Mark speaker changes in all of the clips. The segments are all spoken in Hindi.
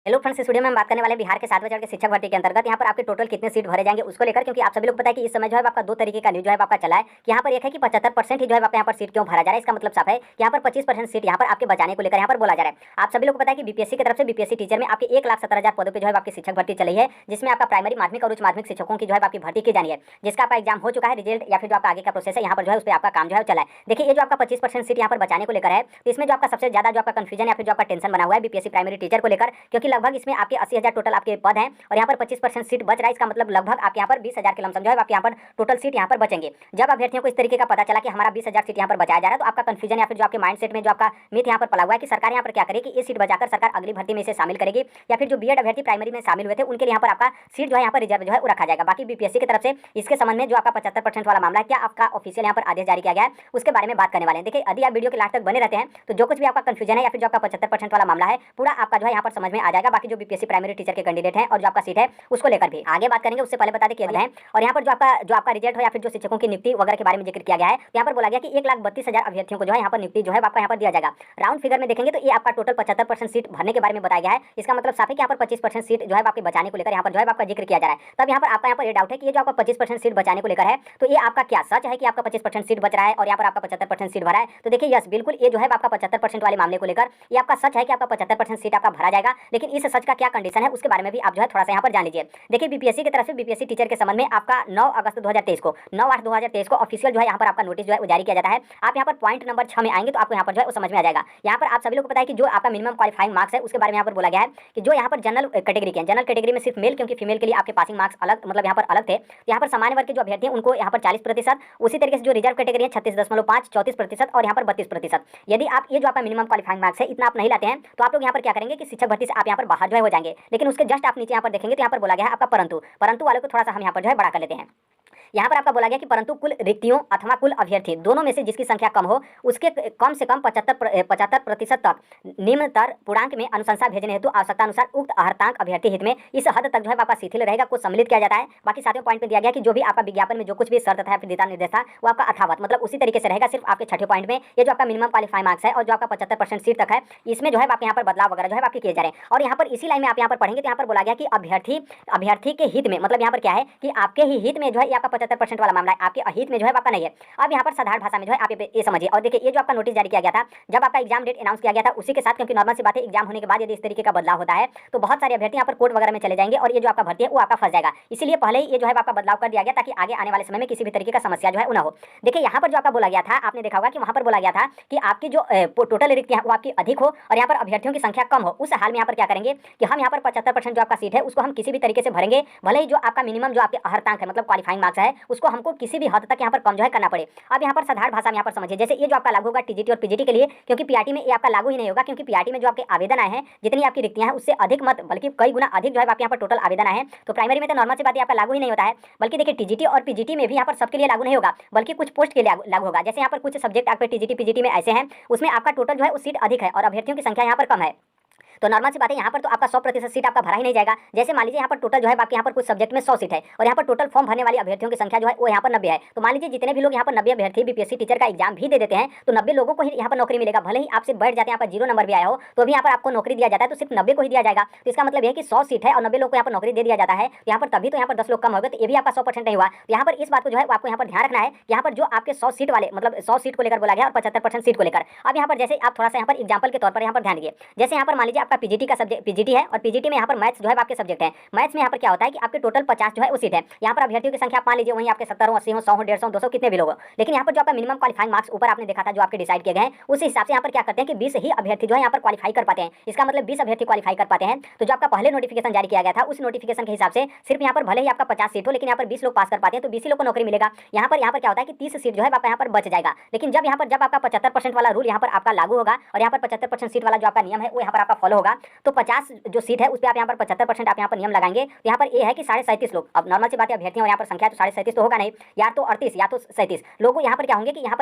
Speaker 1: हेलो फ्रेंड्स, इस वीडियो में हम बात करने वाले हैं बिहार के 7वें चरण के शिक्षक भर्ती के अंतर्गत यहाँ पर आपके टोटल कितने सीट भरे जाएंगे उसको लेकर, क्योंकि आप सभी लोग पता है कि इस समय जो है आपका दो तरीके का न्यूज जो है आपका चला है कि यहाँ पर एक है कि 75% ही जो है आपका यहाँ पर सीट क्यों भरा जा रहा है। इसका मतलब साफ है कि यहाँ पर 25% सीट यहाँ पर आपके बचाने को लेकर यहाँ पर बोला जा रहा है। आप सभी लोग पता है कि बीपीएससी की तरफ से बीपीएससी टीचर में आपके 1,70,000 पदों पर जो है आपकी शिक्षक भर्ती चली है, जिसमें आपका प्राइमरी, माध्यमिक और उच्च माध्यमिक शिक्षकों की जो है आपकी भर्ती की जानी है, जिसका आपका एग्जाम हो चुका है। रिजल्ट या फिर जो आपका आगे का प्रोसेस है यहाँ पर जो है उस पर आपका काम जो है चला है। देखिए, ये जो आपका 25% सीट यहाँ पर बचाने को लेकर है, तो इसमें जो आपका सबसे ज्यादा जो आपका कंफ्यूजन या फिर जो आपका टेंशन बना हुआ है बीपीएससी प्राइमरी टीचर को लेकर, क्योंकि लगभग इसमें आपके 80,000 टोटल आपके पद हैं और यहाँ पर 25% सीट बच रहा है। इसका मतलब लगभग आपके यहाँ पर 20,000 के लमसम जो है आपके यहाँ पर टोटल सीट यहाँ पर बचेंगे। जब अभ्यर्थियों को इस तरीके का पता चला कि हमारा 20,000 सीट यहाँ पर बचाया जा रहा है, तो आपका कंफ्यूजन या फिर जो आपके माइंडसेट में जो आपका मिथ यहाँ पर पला हुआ है कि सरकार यहाँ पर क्या करेगी, ये सीट बचाकर सरकार अगली भर्ती में इसे शामिल करेगी, या फिर जो बीएड अभ्यर्थी प्राइमरी में शामिल हुए थे उनके लिए यहाँ पर आपका सीट जो है यहाँ पर रिजर्व जो है वो रखा जाएगा। बाकी बीपीएससी की तरफ से इसके संबंध में जो आपका 75% वाला मामला है, क्या आपका ऑफिशियल यहाँ पर आदेश जारी किया गया है, उसके बारे में बात करने वाले हैं। देखिए, यदि आप वीडियो के लास्ट तक बने रहते हैं तो जो कुछ भी आपका कंफ्यूजन है या फिर जो आपका 75% वाला मामला है पूरा आपका जो है यहाँ पर समझ में आ जाएगा। बाकी जो बीपीएससी प्राइमरी टीचर के कैंडिडेट हैं और जो आपका सीट है उसको लेकर भी आगे बात करेंगे। उससे पहले बता दें कि है और यहाँ पर जो आपका रिजल्ट हो या फिर जो शिक्षकों की नियुक्ति वगैरह के बारे में जिक्र किया गया है, यहाँ पर बोला गया कि 1,32,000 अभ्यर्थियों को जो है यहाँ पर नियुक्ति जो है आपका यहाँ पर दिया जाएगा। राउंड फिगर में देखेंगे तो ये आपका टोटल 75% सीट भरने के बारे में बताया गया है। इसका मतलब साफ है कि यहाँ पर 25% सीट जो है आपके बचाने को लेकर यहाँ पर जो है आपका जिक्र किया जा रहा है। तब यहाँ पर आपका ये डाउट है कि ये जो आपका 25% सीट बचाने को लेकर है, तो ये आपका क्या सच है कि आपका 25% सीट बच रहा है और यहाँ पर आपका 75% सीट भरा है? तो देखिए, यस, बिल्कुल ये जो है आपका 75% वाले मामले को लेकर ये आपका सच है कि आपका 75% सीट आपका भरा जाएगा। लेकिन इस सच का क्या कंडीशन है उसके बारे में भी आप जो है थोड़ा सा यहाँ पर जान लीजिए। देखिए, बीपीएससी की तरफ से बीपीएससी टीचर के संबंध में आपका 9 अगस्त 2023 को 9/8/2023 को ऑफिशियल जो है यहाँ पर आपका नोटिस जो है जारी किया जाता है। आप यहाँ पर पॉइंट नंबर 6 में आएंगे तो आपको यहाँ पर जो है वो समझ में आ जाएगा। यहाँ पर आप सभी लोग को पता है कि जो आपका मिनिमम क्वालिफाइंग मार्क्स है उसके बारे में यहाँ पर बोला गया है कि जो यहाँ पर जनरल कैटेगरी के हैं, जनरल कैटेगरी में सिर्फ मेल, क्योंकि फीमेल के लिए आपके पासिंग मार्क्स अलग मतलब यहाँ पर अलग थे, तो यहाँ पर सामान्य वर्ग के जो अभ्यर्थी हैं उनको यहाँ पर 40%, उसी तरीके से जो रिजर्व कैटेगरी है 36.5, 34% और यहाँ पर 32%। यदि आप ये जो आपका मिनिमम क्वालिफाइंग मार्क्स है इतना आप नहीं लाते हैं तो आप लोग यहाँ पर क्या करेंगे कि शिक्षक भर्ती से आप यहाँ पर बाहर जो है हो जाएंगे। लेकिन उसके जस्ट आप नीचे यहाँ पर देखेंगे तो यहाँ पर बोला गया है आपका परंतु वाले को थोड़ा सा हम यहाँ पर जो है बड़ा कर लेते हैं। यहाँ पर आपका बोला गया कि परंतु कुल रिक्तियों अथवा कुल अभ्यर्थी दोनों में से जिसकी संख्या कम हो उसके कम से कम 75% तक निम्नतर पूर्णांक में अनुशंसा भेजने हेतु आवश्यकता अनुसार उक्त अर्हतांक अभ्यर्थी हित में इस हद तक जो है आपका शिथिल रहेगा को सम्मिलित किया जाता है। बाकी 7वें पॉइंट में दिया गया कि जो भी आपका विज्ञापन में जो कुछ भी शर्त था फिर दिशा निर्देश था वो आपका अथावत मतलब उसी तरीके से रहेगा। सिर्फ आपके 6ठे पॉइंट में ये जो आपका मिनिमम क्वालिफाइंग मार्क्स है और जो आपका 75% सीट तक है इसमें जो है आपके यहाँ पर बदलाव वगैरह जो है आपके किए जा रहे हैं। और यहाँ पर इसी लाइन में आप यहाँ पर पढ़ेंगे तो यहाँ पर बोला गया कि अभ्यर्थी के हित में मतलब यहाँ पर क्या है कि आपके ही हित में जो है आपका 75% वाला मामला है, आपके अहित में जो है आपका नहीं है। अब यहाँ पर साधारण भाषा में जो है आप ये समझिए। और देखिए, ये जो आपका नोटिस जारी किया गया था जब आपका एग्जाम डेट अनाउंस किया गया था उसी के साथ, क्योंकि नॉर्मल सी बात है एग्जाम होने के बाद यदि इस तरीके का बदलाव होता है तो बहुत सारे अभ्यर्थी यहाँ पर कोर्ट वगैरह में चले जाएंगे और ये जो आपका भर्ती है वो आपका फंस जाएगा। इसीलिए पहले ही ये जो है आपका बदलाव कर दिया गया ताकि आगे आने वाले समय में किसी भी तरीके का समस्या जो है ना हो। देखिए, यहाँ पर जो आपका बोला गया था आपने देखा होगा कि वहाँ पर बोला गया था कि आपकी जो टोटल रिक्तियाँ वो आपकी अधिक हो और यहाँ पर अभ्यर्थियों की संख्या कम हो। उस हाल में यहाँ पर क्या करेंगे कि हम यहाँ पर 75% जो आपका सीट है उसको हम किसी भी तरीके से भरेंगे, भले ही जो आपका मिनिमम जो आपके अर्हतांक है मतलब क्वालिफाइंग मार्क्स है उसको हमको किसी भी हद तक यहाँ पर कम जो है करना पड़े। अब यहाँ पर साधारण भाषा में यहाँ पर समझिए, जैसे ये जो आपका लागू होगा टीजीटी और पीजीटी के लिए, क्योंकि पीआरटी में ये आपका लागू ही नहीं होगा, क्योंकि पीआरटी में जो आपके आवेदन आए हैं जितनी आपकी रिक्तियां हैं उससे अधिक मत बल्कि कई गुना अधिक जो है आपके यहाँ पर टोटल आवेदन आए हैं। तो प्राइमरी में तो नॉर्मल सी बात है आपका लागू ही नहीं होता है, बल्कि देखिए टीजीटी और पीजीटी में भी यहाँ पर सबके लिए लागू नहीं होगा बल्कि कुछ पोस्ट के लिए लागू होगा। जैसे यहाँ पर कुछ सब्जेक्ट आपके टीजीटी पीजीटी में ऐसे हैं उसमें आपका टोटल जो है वो सीट अधिक है और अभ्यर्थियों की संख्या यहाँ पर कम है। तो नॉर्मल सी बात है यहाँ पर तो आपका 100% सीट आपका भरा ही नहीं जाएगा। जैसे मान लीजिए यहाँ पर टोटल जो है आपके यहाँ पर कुछ सब्जेक्ट में 100 सीट है और यहाँ पर टोटल फॉर्म भरने वाले अभ्यर्थियों की संख्या जो है वो यहाँ पर 90 है। तो मान लीजिए जितने भी लोग यहाँ पर 90 अभ्यर्थी बीपीएससी टीचर का एग्जाम भी दे देते हैं तो 90 लोगों को ही यहाँ पर नौकरी मिलेगा। भले ही आपसे बैठ जाते हैं यहाँ पर 0 नंबर भी आया हो तो भी यहाँ पर आपको नौकरी दिया जाता है, तो सिर्फ 90 को ही दिया जाएगा। तो इसका मतलब यह है कि 100 सीट है और 90 लोग को यहाँ पर नौकरी दे दिया जाता है, तो यहाँ पर तभी तो यहाँ पर 10 लोग कम हो गए, तो ये भी आपका 100% नहीं हुआ। तो यहाँ पर इस बात को जो है आपको यहाँ पर ध्यान रखना है। यहाँ पर जो आपके 100 सीट वाले मतलब 100 सीट को लेकर बोला गया और 75% सीट को लेकर। अब यहाँ पर जैसे आप थोड़ा सा यहाँ पर एग्जाम्पल के तौर पर यहाँ पर ध्यान दीजिए। जैसे यहाँ पर मान लीजिए आपका पीजीटी का सब्जेक्ट पीजीटी है और पीजीटी में यहाँ पर मैथ्स जो है आपके सब्जेक्ट है। मैथ्स में यहाँ पर क्या होता है कि आपके टोटल 50 जो है वो सीट है। यहाँ पर अभ्यर्थियों की संख्या आप मान लीजिए वहीं आपके 70 हो, 80 हो, 100 हो, 150 200 कितने भी लोग हो, लेकिन यहाँ पर जो आपका मिनिमम क्वालिफाइंग मार्क्स ऊपर आपने देखा था जो आपके डिसाइड किए गए हैं उस हिसाब से यहाँ पर क्या करते हैं कि 20 ही अभ्यर्थी जो है यहाँ पर क्वालिफाई कर पाते हैं। इसका मतलब 20 अभ्यर्थी क्वालिफाई कर पाते हैं। तो जो आपका पहले नोटिफिकेशन जारी किया गया था उस नोटिफिकेशन के हिसाब से सिर्फ यहाँ पर भले ही आपका 50 सीट हो लेकिन यहाँ पर 20 लोग पास कर पाते हैं तो 20 लोग को नौकरी मिलेगा। यहाँ पर क्या होता है कि 30 सीट जो है आपका यहाँ पर बच जाएगा। लेकिन जब आपका 75% वाला रूल यहाँ पर आपका लागू होगा और यहाँ पर 75% सीट वाला जो आपका नियम है वो यहाँ पर आपका फॉलो होगा, तो 50 जो सीट है उस पर आप यहाँ पर 75% आप यहाँ पर नियम लगाएंगे। तो यहाँ पर ये है कि 37.5 लोग, अब नॉर्मल सी बात है अभ्यर्थियों यहाँ पर संख्या तो 37.5 तो होगा नहीं, या तो 38 या तो 37 लोग यहाँ पर क्या होंगे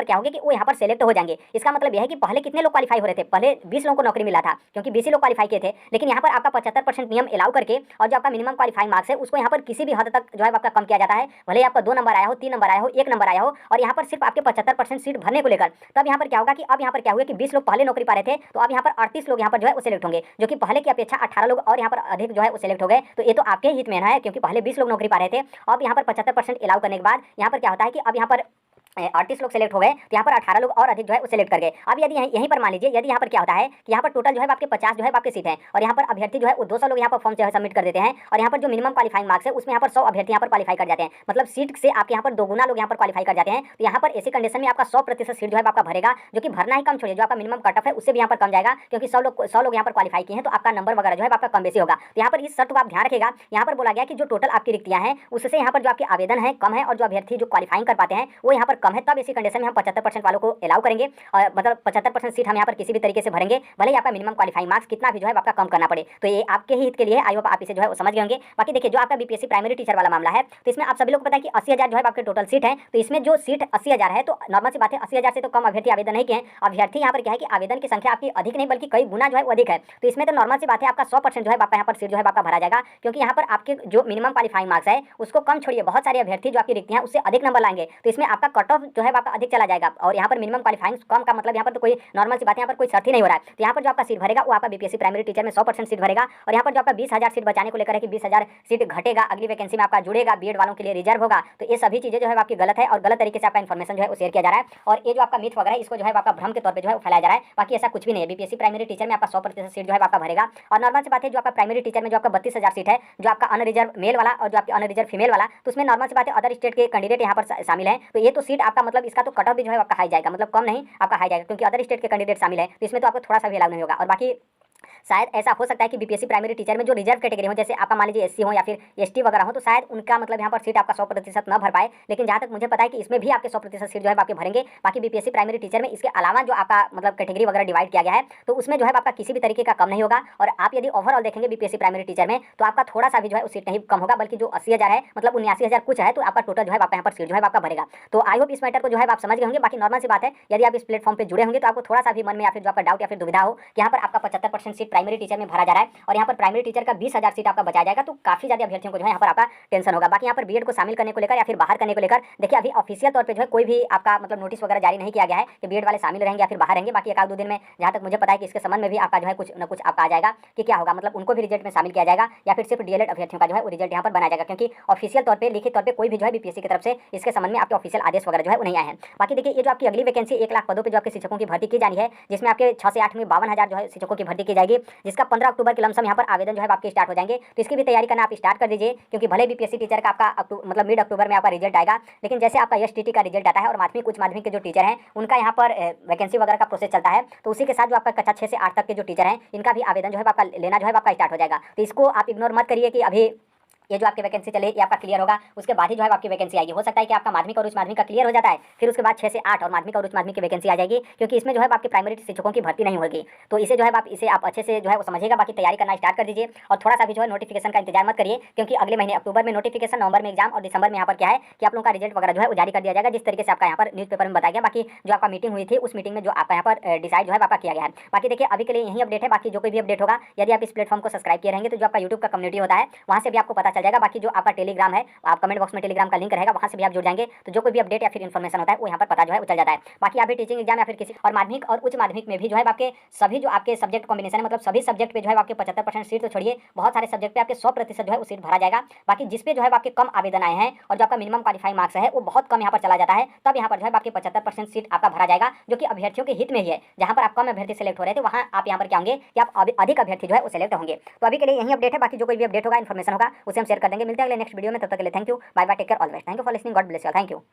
Speaker 1: कि वो यहाँ पर सेलेक्ट हो जाएंगे। इसका मतलब यह है कि पहले कितने लोग क्वालिफाई हो रहे थे, पहले 20 लोगों को नौकरी मिला था क्योंकि 20 लोग क्वालिफाई किए थे, लेकिन यहाँ पर आपका 75% नियम अलाउ करके और जो आपका मिनिमम क्वालिफाइंग मार्क्स है उसको यहाँ पर किसी भी हद तक जो है आपका कम किया जाता है। भले ही आपका 2 नंबर आया हो, 3 नंबर आया हो, 1 नंबर आया हो और यहाँ पर सिर्फ आपके 75% सीट भरने को लेकर, तब यहाँ पर क्या होगा कि अब यहाँ पर क्या हुआ कि 20 लोग पहले नौकरी पा रहे थे तो अब यहाँ पर 38 लोग यहाँ पर जो है वो सिलेक्ट होंगे। जो कि पहले की अपेक्षा 18 लोग और यहाँ पर अधिक जो है वो सिलेक्ट हो गए। तो ये तो आपके हित में है, क्योंकि पहले 20 लोग नौकरी पा रहे थे। अब यहाँ पर 75% अलाउ करने के बाद यहाँ पर क्या होता है कि अब यहाँ पर 38 लोग सेलेक्ट हो गए, तो यहाँ पर 18 लोग और अधिक जो है वो सिलेक्ट कर गए। अब यदि यहीं पर मान लीजिए, यदि यहाँ पर क्या होता है कि यहाँ पर टोटल जो है आपके 50 जो है आपके सीट है, और यहाँ पर अभ्यर्थी जो है वो 200 लोग यहाँ पर फॉर्म जो है सबमिट कर देते हैं, और यहाँ पर जो मिनिमम क्वालिफाइंग मार्क्स है उसमें यहाँ पर 100 अभ्यर्थी यहाँ पर क्वालिफाई कर जाते हैं। मतलब सीट से आपके यहाँ पर दोगुना लोग यहाँ पर क्वालिफाई कर जाते हैं। तो यहाँ पर ऐसी कंडीशन में आपका 100% सीट जो है आपका भरेगा, जो कि भरना ही कम छोड़िए, जो आपका मिनिमम कट ऑफ है उससे भी यहाँ पर कम जाएगा, क्योंकि 100 लोग यहाँ पर क्वालिफाई किए हैं, तो आपका नंबर वगैरह जो है आपका कम बेसी होगा। तो यहाँ पर इस शर्त को आप ध्यान रखेगा। यहाँ पर बोला गया कि जो टोटल आपकी रिक्तियां हैं उससे यहाँ पर जो आपके आवेदन है कम है, और जो अभ्यर्थी जो क्वालिफाइंग कर पाते हैं वो यहाँ पर कम है। तब ऐसी कंडीशन में हम 75% वालों को अलाउ करेंगे, और मतलब 75% सीट हम यहाँ पर किसी भी तरीके से भरेंगे, भले ही आपका मिनिमम क्वालिफाइंग मार्क्स कितना भी जो है आपका कम करना पड़े। तो ये आपके ही हित के लिए, आई होप आप इसे जो है वो समझ गए होंगे। बाकी देखिए, जो आपका बीपीएससी प्राइमरी टीचर वाला मामला है, तो इसमें आप सभी लोग को पता है कि 80,000 जो है आपके टोटल सीट है। तो इसमें जो सीट 80,000 है, तो नॉर्मल सी बात है 80,000 से तो कम अभ्यर्थी आवेदन नहीं किए हैं। अभ्यर्थी यहाँ पर क्या है कि आवेदन की संख्या आपकी अधिक नहीं बल्कि कई गुना जो है वो अधिक है। तो इसमें तो नॉर्मल सी बात है आपका 100% जो है आपका यहाँ पर सीट जो है आपका भरा जाएगा, क्योंकि यहाँ पर आपके जो मिनिमम क्वालिफाइंग मार्क्स है उसको कम छोड़िए, बहुत सारे अभ्यर्थी जो आपकी रिक्तियां उससे अधिक नंबर लाएंगे। तो इसमें आपका कट ऑफ जो है आपका अधिक चला जाएगा, और यहाँ पर मिनिमम क्वालिफाइंग कम का मतलब यहाँ पर तो कोई नॉर्मल सी बात है, यहाँ पर कोई शर्त ही नहीं हो रहा है। तो यहाँ पर जो आपका सीट भरेगा वो आपका बीपीएससी प्राइमरी टीचर में 100% सीट भरेगा। और यहाँ पर जो आपका 20,000 सीट बचाने को लेकर है कि 20,000 सीट घटेगा, अगली वैकेंसी में आपका जुड़ेगा, बीएड वालों के लिए रिजर्व होगा। तो ये सभी चीजें जो है आपकी गलत है, और गलत तरीके से आपका इन्फॉर्मेशन जो है वो शेयर किया जा रहा है, और ये जो आपका मिथ वगैरह है इसको जो है आपका भ्रम के तौर पर जो है फैलाया जा रहा है। बाकी ऐसा कुछ भी नहीं है। बीपीएससी प्राइमरी टीचर में आपका 100% सीट जो है आपका भरेगा। और नॉर्मल सी बात है, जो आपका प्राइमरी टीचर में जो आपका 32,000 सीट है, जो आपका अनरिजर्व मेल वाला और जो आपके अनरिजर्व फीमेल वाला, तो उसमें नॉर्मल सी बात है अदर स्टेट के कैंडिडेट यहाँ पर शामिल है। तो ये तो सीट आपका मतलब इसका तो कट ऑफ भी जो है आपका हाई जाएगा, मतलब कम नहीं आपका हाई जाएगा, क्योंकि अदर स्टेट के कैंडिडेट शामिल है। तो इसमें तो आपको थोड़ा सा भी अलाउ नहीं होगा। और बाकी शायद ऐसा हो सकता है कि बीपीएससी प्राइमरी टीचर में जो रिजर्व कैटेगरी हो, जैसे आपका मान लीजिए एससी हो या फिर एसटी वगैरह हो, तो शायद उनका मतलब यहाँ पर सीट आपका 100% न भर पाए। लेकिन जहाँ तक मुझे पता है कि इसमें भी आपके 100% सीट जो है आपके भरेंगे। बाकी बीपीएससी प्राइमरी टीचर में इसके अलावा जो आपका मतलब कैटेगरी वगैरह डिवाइड किया गया है, तो उसमें जो है आपका किसी भी तरीके का कम नहीं होगा। और आप यदि ओवरऑल देखेंगे बीपीएससी प्राइमरी टीचर में, तो आपका थोड़ा सा भी जो है सीट नहीं कम होगा, बल्कि जो 80,000 है मतलब 79,000 कुछ है, तो आपका टोटल जो है आपका यहाँ पर सीट जो है आपका भरेगा। तो आई होप इस मैटर को जो है आप समझ गए होंगे। बाकी नॉर्मल सी बात है, यदि आप इस प्लेटफॉर्म पर जुड़े होंगे तो आपको थोड़ा सा भी मन में या फिर जो आपका डाउट या फिर दुविधा हो कि यहाँ पर आपका 75% सीट प्राइमरी टीचर में भरा जा रहा है, और यहाँ पर प्राइमरी टीचर का 20,000 सीट आपका बचाया जाएगा, तो काफी ज्यादा अभ्यर्थियों को जो है यहाँ पर आपका टेंशन होगा। बाकी यहाँ पर बीएड को शामिल करने को लेकर या फिर बाहर करने को लेकर, देखिए अभी ऑफिशियल तौर पे जो है कोई भी आपका मतलब नोटिस वगैरह जारी नहीं किया गया है कि बीएड वाले शामिल रहेंगे या फिर बाहर रहेंगे। बाकी एक आध दो दिन में जहाँ तक मुझे पता है कि इसके संबंध में भी आपका जो है कुछ न कुछ आपका आ जाएगा कि क्या होगा, मतलब उनको भी रिजल्ट में शामिल किया जाएगा, या फिर सिर्फ डीएलएड अभ्यर्थियों का जो है वो रिजल्ट यहाँ पर बनाया जाएगा, क्योंकि ऑफिशियल तौर पर लिखित तौर पर कोई भी जो है बीपीएससी की तरफ से इसके संबंध में आपके ऑफिशियल आदेश वगैरह जो है वो नहीं आए हैं। बाकी देखिए, ये जो आपकी अगली वैकेंसी 1 लाख पदों पर जो आपके शिक्षकों की भर्ती की जानी है, जिसमें आपके 6 से 8 में 52,000 जो है शिक्षकों की भर्ती की जाएगी, जिसका 15 अक्टूबर के लमसम यहाँ पर आवेदन जो है आपके स्टार्ट हो जाएंगे। तो इसकी भी तैयारी करना आप स्टार्ट कर दीजिए, क्योंकि भले बीपीएससी टीचर का आपका मतलब मिड अक्टूबर में आपका रिजल्ट आएगा, लेकिन जैसे आपका एसटीटी का रिजल्ट आता है और माध्यमिक उच्च माध्यमिक के जो टीचर हैं उनका यहाँ पर वैकेंसी वगैरह का प्रोसेस चलता है, तो उसी के साथ जो आपका कक्षा 6 से 8 तक के जो टीचर हैं इनका भी आवेदन जो है आपका लेना जो है आपका स्टार्ट हो जाएगा। तो इसको आप इग्नोर मत करिए कि अभी ये जो आपकी वैकेंसी चले ये आपका क्लियर होगा, उसके बाद ही जो है आपकी वैकेंसी आएगी। हो सकता है कि आपका माध्यमिक और उच्च माध्यमिक का क्लियर हो जाता है, फिर उसके बाद 6 से 8 और माध्यमिक और उच्च माध्यमिक की वैकेंसी आ जाएगी, क्योंकि इसमें जो है आपके प्राइमरी शिक्षकों की भर्ती नहीं होगी। तो इसे जो है आप अच्छे से जो है वो समझिएगा। बाकी तैयारी करना स्टार्ट कर दीजिए, और थोड़ा सा भी जो है नोटिफिकेशन का इंतजार मत करिए, क्योंकि अगले महीने अक्टूबर में नोटिफिकेशन, नवंबर में एग्जाम और दिसंबर में यहाँ पर क्या है कि आप लोगों का रिजल्ट वगैरह जो है वो जारी कर दिया जाएगा, जिस तरीके से आपका यहाँ पर न्यूज़पेपर में बताया गया। बाकी जो आपका मीटिंग हुई थी उस मीटिंग में जो आपका यहाँ पर डिसाइड जो है आपका किया गया है। बाकी देखिए, अभी के लिए यही अपडेट है। बाकी जो कोई भी अपडेट होगा, यदि आप इस प्लेटफॉर्म को सब्सक्राइब किए रहेंगे, तो जो आपका यूट्यूब का कम्युनिटी होता है वहाँ से भी आपको पता चल जाएगा। बाकी जो आपका टेलीग्राम है, आप कमेंट बॉक्स में टेलीग्राम का लिंक रहेगा, वहाँ से भी आप जुड़ जाएंगे, तो जो कोई भी अपडेट या फिर इन्फॉर्मेशन होता है वो यहाँ पर पता जो है वो चल जाता है। बाकी आप भी टीचिंग एग्जाम या फिर किसी और माध्यमिक और उच्च माध्यमिक में भी जो है आपके सभी जो आपके सब्जेक्ट कॉम्बिनेशन है, मतलब सभी सब्जेक्ट पे जो है आपके 75% सीट तो छोड़िए, बहुत सारे सब्जेक्ट पे आपके 100% जो है वो सीट भरा जाएगा। बाकी जिसपे जो है आपके कम आवेदन आए हैं और जो आपका मिनिमम क्वालिफाइंग मार्क्स है वो बहुत कम यहाँ पर चला जाता है, तब यहाँ पर जो है आपके 75% सीट आपका भरा जाएगा, जो कि अभ्यर्थियों के हित में ही है। जहाँ पर आप कम अभ्यर्थी सेलेक्ट हो रहे थे, वहाँ आप यहाँ पर क्या होंगे कि आप अधिक अभ्यर्थी जो है वो सेलेक्ट होंगे। तो अभी के लिए यही अपडेट है। बाकी जो कोई भी अपडेट होगा, इन्फॉर्मेशन होगा, उसे हम शेयर कर देंगे। मिलते हैं अगले नेक्स्ट वीडियो में, तब तक के लिए thank you, bye bye, take care, all the best, thank you for listening, God bless you, thank you.